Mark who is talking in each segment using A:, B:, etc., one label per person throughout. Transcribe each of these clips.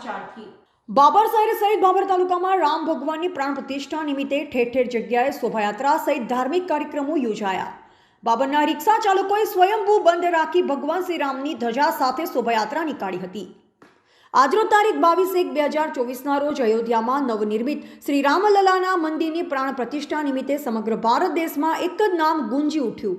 A: સમાચારથી બાબર શહેર સહિત બાબર તાલુકામાં રામ ભગવાનની પ્રાણ પ્રતિષ્ઠા નિમિત્તે ઠેર ઠેર જગ્યાએ શોભાયાત્રા સહિત ધાર્મિક કાર્યક્રમો યોજાયા। બાબરના રિક્ષા ચાલકોએ સ્વયંભૂ બંધ રાખી ભગવાન શ્રી રામની ધજા સાથે શોભાયાત્રા નીકાળી હતી। આજરોજ તારીખ 22/1/2024ના રોજ અયોધ્યામાં નવનિર્મિત શ્રી રામલલાના મંદિરની પ્રાણ પ્રતિષ્ઠા નિમિત્તે સમગ્ર ભારત દેશમાં એક જ નામ ગુંજી ઉઠ્યું,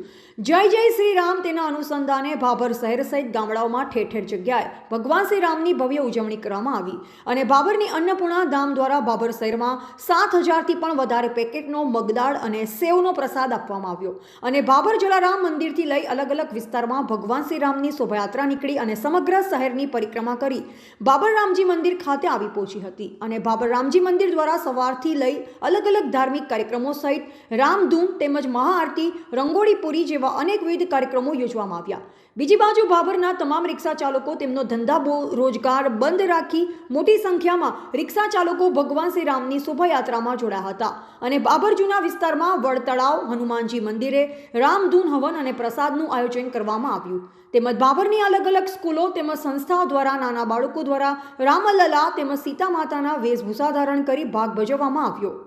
A: જય જય શ્રી રામ। તેના અનુસંધાને બાબર શહેર સહિત ગામડાઓમાં ઠેર ઠેર જગ્યાએ ભગવાન શ્રી રામની ભવ્ય ઉજવણી કરવામાં આવી અને બાબરની અન્નપૂર્ણા ધામ દ્વારા બાબર શહેરમાં 7000થી પણ વધારે પેકેટનો મગદાળ અને સેવનો પ્રસાદ આપવામાં આવ્યો અને બાબર જલારામ મંદિરથી લઈ અલગ અલગ વિસ્તારમાં ભગવાન શ્રી રામની શોભાયાત્રા નીકળી અને સમગ્ર શહેરની પરિક્રમા કરી બાબર રામજી મંદિર ખાતે આવી પહોંચી હતી અને બાબર રામજી મંદિર દ્વારા સવારથી લઈ અલગ અલગ ધાર્મિક કાર્યક્રમો સહિત રામધૂન તેમજ મહાઆરતી, રંગોળી પૂરી જેવા અનેકવિધ કાર્યક્રમો યોજવામાં આવ્યા। બીજી બાજુ બાબરના તમામ રિક્ષા ચાલકો તેમનો ધંધા રોજગાર બંધ રાખી મોટી સંખ્યામાં રિક્ષા ચાલકો ભગવાન શ્રી રામની શોભાયાત્રામાં જોડાયા હતા અને બાબર જૂના વિસ્તારમાં વડ તળાવ, હનુમાનજી મંદિરે રામધૂન હવન અને પ્રસાદનું આયોજન કરવામાં આવ્યું તેમજ બાબરની અલગ અલગ સ્કૂલો તેમજ સંસ્થાઓ દ્વારા નાના બાળકો દ્વારા રામલલા તેમજ સીતા માતાના વેશભૂષા ધારણ કરી ભાગ ભજવવામાં આવ્યો।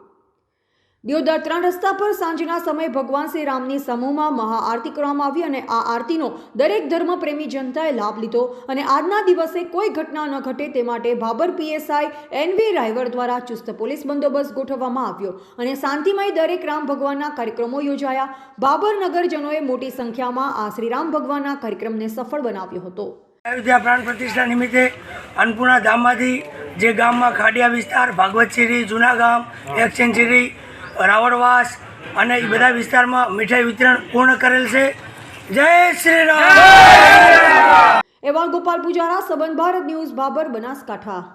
A: દિયોદર 3 રસ્તા પર સાંજના સમયે ભગવાન શ્રી રામની સમૂહમાં મહાઆરતી કરવામાં આવી અને આ આરતીનો દરેક ધર્મ પ્રેમી જનતાએ લાભ લીધો અને આજના દિવસે કોઈ ઘટના ન ઘટે તે માટે બાબર પીએસઆઈ એનવી રાયવર દ્વારા ચુસ્ત પોલીસ બંદોબસ્ત ગોઠવવામાં આવ્યો અને શાંતિમય દરેક રામ ભગવાનના કાર્યક્રમો યોજાયા। બાબર નગરજનોએ મોટી સંખ્યામાં આ શ્રી રામ ભગવાનના કાર્યક્રમને સફળ બનાવ્યો હતો।
B: અયોધ્યા પ્રાણ પ્રતિષ્ઠા નિમિત્તે અન્નપૂર્ણા ધામમાંથી જે ગામમાં ખાડિયા વિસ્તાર, ભાગવતશીરી, જૂના ગામ, એક્સચેન્જરી, રાવણવાસ અને એ બધા વિસ્તારમાં મીઠાઈ વિતરણ પૂર્ણ કરેલ છે। જય શ્રી રામ।
A: એવા ગોપાલ પૂજારા, સંબંધ ભારત ન્યૂઝ, બાબર, બનાસકાંઠા।